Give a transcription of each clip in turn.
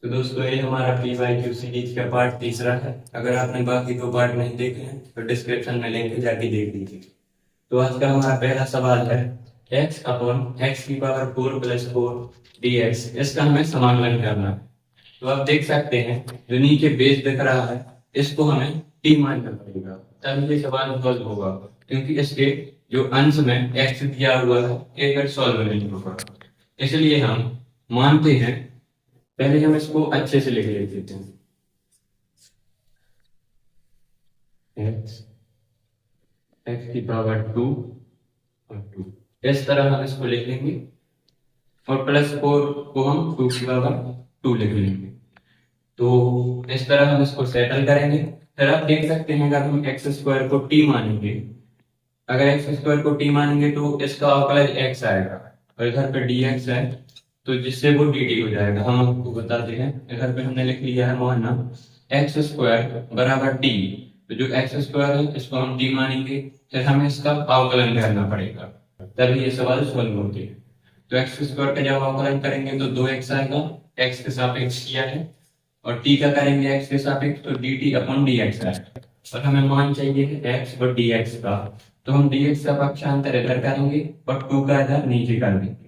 तो दोस्तों ये हमारा PYQ सीरीज का पार्ट तीसरा है। अगर आपने बाकी दो पार्ट नहीं देखे हैं तो डिस्क्रिप्शन में लिंक है, जाके देख लीजिए। तो आज का हमारा पहला सवाल है x अपॉन एक्स की पावर 4 + 4 dx। इसका हमें समाकलन करना है। तो आप देख सकते हैं जो नीचे बेस दिख रहा है इसको हमें t मानना पड़ेगा, तभी ये सवाल सॉल्व होगा। क्योंकि इसके जो अंश में x दिया हुआ है ये फिर सॉल्व नहीं होगा, इसलिए हम मानते हैं। पहले हम इसको अच्छे से लिख लेते हैं एक्स की पावर 2 और 2, इस तरह हम इसको लिख लेंगे। और +4 को हम 2 की पावर 2 लिख लेंगे। तो इस तरह हम इसको सेटल करेंगे। फिर आप देख सकते हैं अगर हम एक्स स्क्वायर को टी मानेंगे, अगर एक्स स्क्वायर को टी मानेंगे तो इसका अवकलज एक्स आएगा और इधर पे डी एक्स है, तो जिससे वो डी टी हो जाएगा। हम आपको बताते हैं, इधर पे हमने लिख लिया है मानना एक्स स्क्वायर बराबर टी। तो जो एक्स स्क्वायर है इसको हम टी मानेंगे, फिर हमें इसका अवकलन करना पड़ेगा, तभी ये सवाल सॉल्व होते हैं। तो एक्स स्क्वायर का जब अवकलन करेंगे तो 2x आएगा, एक्स के सापेक्ष किया है, और टी का करेंगे एक्स के सापेक्ष तो D T upon D x आएगा। और हमें मान चाहिए है एक्स और डी एक्स का, तो हम डी एक्स का पक्षांतर इधर करेंगे और 2 का इधर नीचे कर देंगे।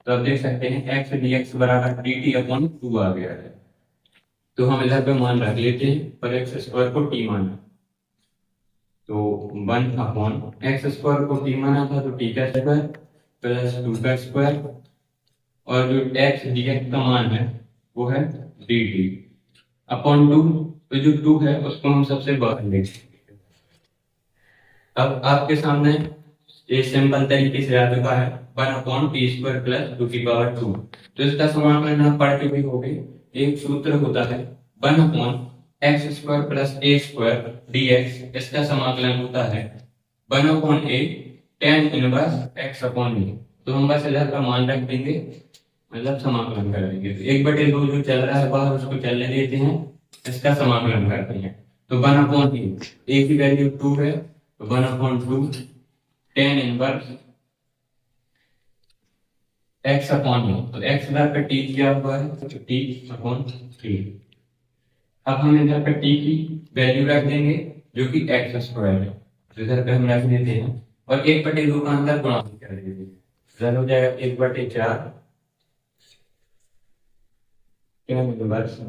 तो आप देख सकते हैं एक्स डी एक्स बराबर डी टी अपॉन 2 आ गया है। तो हम इधर पे मान रख लेते हैं और एक्स स्क्वायर को टी माना, तो 1 अपॉन एक्स स्क्वायर को टी माना था तो टी का स्क्वायर प्लस 2 का स्क्वायर, और जो एक्स डी एक्स का मान है वो है डी टी अपॉन 2। तो जो 2 है उसको हम सबसे बाहर लेंगे। अब आपके सामने ये सिंपल तरीके से आ चुका है 1 अपॉन टी स्क्वायर प्लस 2 की पावर 2। तो इसका समाकलन आप पढ़ चुके होंगे। एक सूत्र होता है 1 अपॉन एक्स स्क्वायर प्लस ए स्क्वायर dx। इसका समाकलन होता है 1 upon A tan inverse x upon a. तो हम बस इधर का मान रख देंगे, मतलब समाकलन कर देंगे। तो 1/2 जो चल रहा है बाहर उसको चलने देते हैं, इसका समाकलन करते हैं। तो 1 अपॉन ए की वैल्यू 2 है, तो 1 upon 2 tan inverse x upon a. तो एक्स इधर पे टी दिया हुआ है तो टी अपॉन 3। अब हम इधर पे टी की वैल्यू रख देंगे जो कि एक्स स्क्वायर है, तो इधर पे हम रख देते हैं और 1/2 का अंदर गुणा कर देते हैं। इधर हो जाएगा 1/4 tan इनवर्स,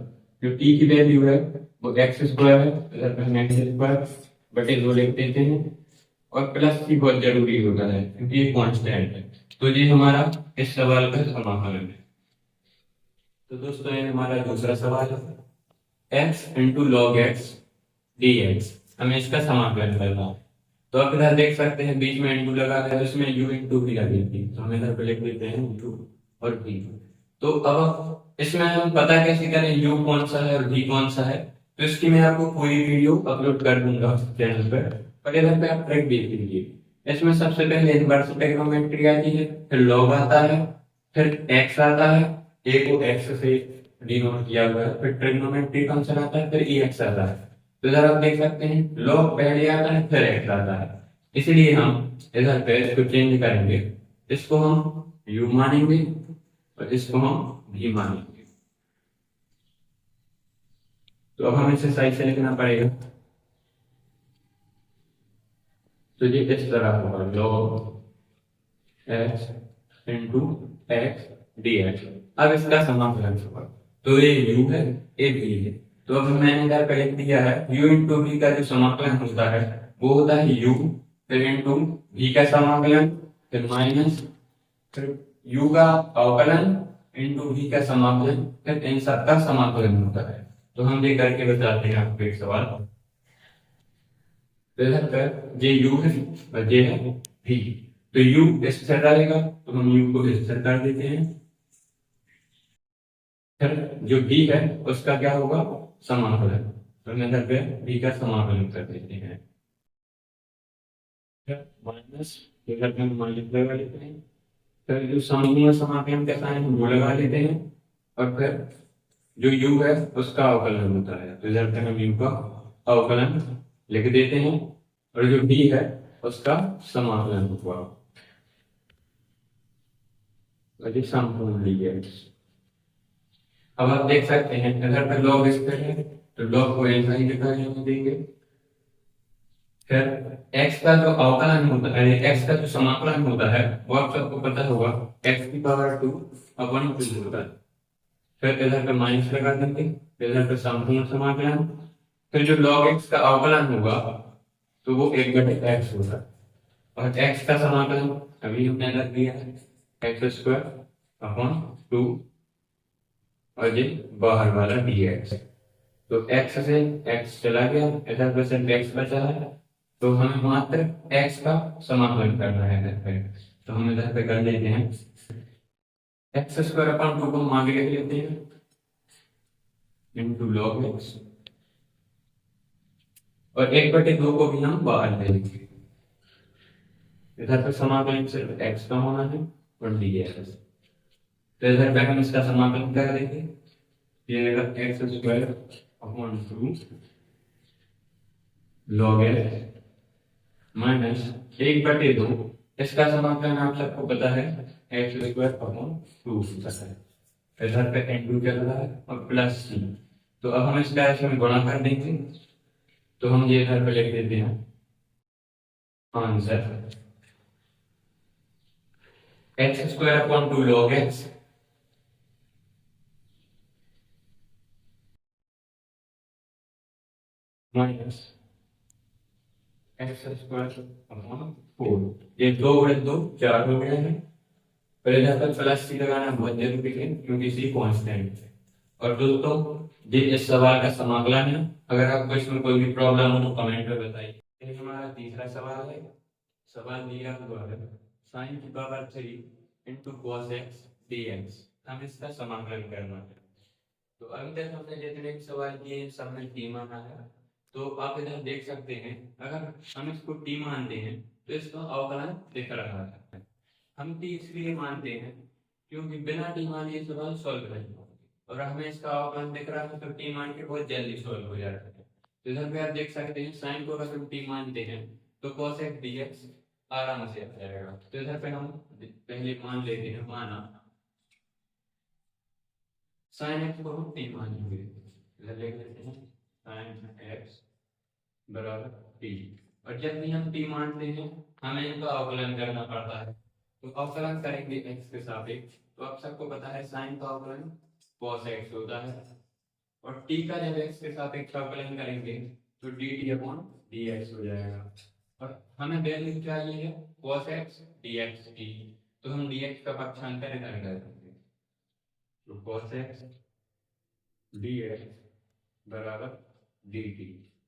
जो टी की वैल्यू है वो एक्स स्क्वायर है, इधर पे हम एक्स स्क्वायर बटे 2 लिख देते हैं। और प्लस की बहुत जरूरी होता है क्योंकि ये कांस्टेंट है। तो ये हमारा इस सवाल का समाकलन है। तो दोस्तों ये हमारा दूसरा सवाल है x into log x D x. हमें इसका समाकलन करना है। तो आप इधर देख सकते हैं बीच में इंटू लगा है, तो इसमें u इंटू भी लगी थी, तो हम इधर पे लिख देते हैं इंटू और v। तो अब इसमें हम पता कैसे करें u कौन सा है और v कौन सा है। तो इसकी मैं आपको पूरी वीडियो अपलोड कर दूंगा चैनल पर इधर पे आप ट्रिक देख लीजिए। इसमें सबसे पहले इनवर्स ट्रिग्नोमेट्री आती है, फिर लॉग आता है, फिर एक्स आता है, ए को एक्स से डिनोट किया हुआ है, फिर ट्रिग्नोमेट्री फंक्शन आता है, फिर ई एक्स आता है। तो इधर आप देख सकते हैं लॉग पहले आता है फिर एक्स आता है, इसलिए हम इधर पे इसको चेंज करेंगे। इसको हम यू मानेंगे और इसको हम भी मानेंगे। तो अब हमें इसे सही से लिखना पड़ेगा। तो ये इस तरह होगा log x into x D x. अब इसका समाकलन होगा, तो ये u है ये v है। तो अब मैंने इधर पे लिख दिया है u इंटू v का जो समाकलन होता है वो होता है u, फिर इंटू v का समाकलन, फिर माइनस, फिर u का अवकलन इंटू v का समाकलन, फिर इन सब का समाकलन होता है। तो हम ये करके बताते हैं आपको एक सवाल। तो इधर पर ये u है और ये है v। तो u स्थिर रहेगा तो हम u को स्थिर कर देते हैं। फिर जो v है उसका क्या होगा समाकलन, तो हम इधर पे v का समाकलन कर देते हैं। फिर माइनस, इधर पे हम माइनस लगा लेते हैं। फिर जो समूह समाकलन का साइन वो लगा लेते हैं, और फिर जो u है उसका अवकलन होता है, तो इधर पे हम u का अवकलन लिख देते हैं, और जो v है उसका समाकलन हुआ। संपूर्ण dx। अब आप देख सकते हैं इधर पे लॉग स्क्वायर है तो लॉग को ऐसा ही लिखा देंगे। फिर x का जो अवकलन होता है, x का जो समाकलन होता है वो आप सबको पता होगा, x की पावर 2 अपॉन 2 होता है। फिर इधर पे माइनस लगा देंगे, इधर पे संपूर्ण समाकलन, फिर जो log x का अवकलन होगा तो वो 1/x होगा, और x का समाकलन अभी हमने रख दिया है एक्स स्क्वायर अपॉन 2 और ये बाहर वाला dx। तो x से x चला गया, इधर पे सिर्फ x बचा है, तो हमें मात्र x का समाकलन करना है इधर पे। तो हम इधर पे कर लेते हैं एक्स स्क्वायर अपॉन 2 को हम आगे लिख लेते हैं इनटू log x, और 1/2 को भी हम बाहर ले लेंगे। इधर पे समाकलन सिर्फ x का होना है और dx। तो इधर पे हम इसका समाकलन कर देंगे, ये रहेगा x square upon 2 log x minus 1/2, इसका समाकलन आप सबको पता है एक्स स्क्वायर अपॉन 2 होता है। इधर पे n2 चल रहा है और प्लस c, तो अब हम इसका ऐसे में गुणा कर देंगे, तो हम ये इधर पे लिख देते हैं answer x square upon 2 log x minus x square upon 4। ये 2 गुणे 2 4 हो गया है, पर इधर पर प्लस सी लगाना बहुत जरूरी है क्योंकि सी कांस्टेंट है। और दोस्तों ये इस सवाल का समाकलन है, अगर आपको इसमें कोई भी प्रॉब्लम हो तो कमेंट में बताइए। ये हमारा तीसरा सवाल है, सवाल दिया हुआ है साइन की power 3 into cos x dx, हम इसका समाकलन करना है। तो अभी तक हमने जितने भी सवाल किए हैं सब में टी माना है, तो आप इधर देख सकते हैं अगर हम इसको टी मानते हैं तो इसका अवकलन दिख रहा है। हम टी इसलिए मानते हैं क्योंकि बिना टी मान ये सवाल सॉल्व नहीं होगा, और हमें इसका अवकलन दिख रहा है तो टी मान के बहुत जल्दी सॉल्व हो जाता है। तो इधर पे आप देख सकते हैं साइन को अगर हम टी मानते हैं तो cos x dx आराम से आ जाएगा। तो इधर पे हम पहले मान लेते हैं, माना साइन एक्स को हम टी मानेंगे, इधर लिख लेते हैं साइन एक्स बराबर टी, और जब भी हम टी मानते हैं हमें इनका अवकलन करना पड़ता है। तो अवकलन करेंगे एक्स के सापेक्ष, तो आप सबको पता है साइन का अवकलन cos x होता है, और टी का जब एक्स के सापेक्ष अवकलन करेंगे तो dt अपॉन dx हो जाएगा, और हमें वैल्यू चाहिए है cos x dx की, तो हम dx का पक्षांतर इधर कर देंगे, तो cos x dx बराबर dt।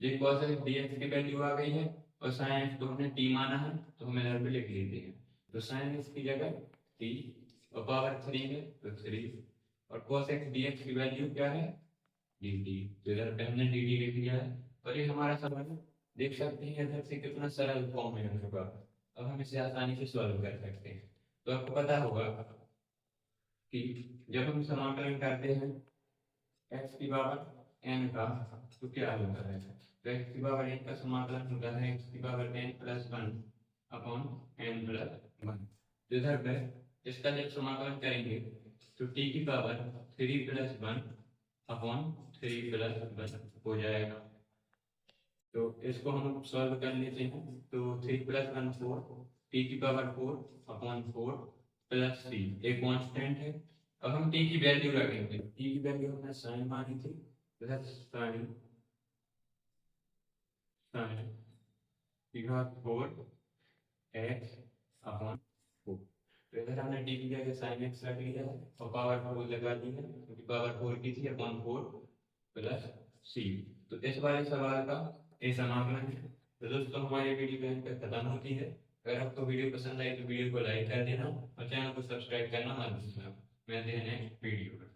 ये cos x dx की वैल्यू आ गई है, और sin x को हमने t माना है तो हम इधर पे लिख लेते हैं, तो sin x की जगह t और पावर 3 है तो 3, और cos x dx की वैल्यू क्या है dt, तो इधर पे हमने dt लिख दिया है। और ये हमारा सवाल देख सकते हैं इधर से कितना सरल फॉर्म में हो चुका, अब हम इसे आसानी से सॉल्व कर सकते हैं। तो आपको पता होगा कि जब हम समाकलन करते हैं x की पावर n का तो क्या होता है, तो x की पावर n का समाकलन होता है x की power n plus 1 upon n plus 1। तो इधर पे इसका जब समाकलन करेंगे तो t की पावर 3 प्लस 1 अपॉन 3 प्लस 1 हो जाएगा। तो इसको हम सॉल्व कर लेते हैं, तो 3 प्लस 1 4, t की पावर 4 अपॉन 4 प्लस 3 एक कांस्टेंट है। अब हम t की वैल्यू रखेंगे, t की वैल्यू हमने साइन मानी थी, साइन साइन 4 x अपॉन 4, तो इधर हमने t की जगह साइन x रख लिया है और पावर 4 लगा दी है क्योंकि पावर 4 की थी अपॉन 4 प्लस c। तो इस वाले सवाल का ये समाकलन है। तो दोस्तों हमारी वीडियो यहीं पे खत्म होती है। अगर आपको वीडियो पसंद आई तो वीडियो को लाइक कर देना और चैनल को सब्सक्राइब करना मत भूलना। मिलते हैं नेक्स्ट वीडियो में।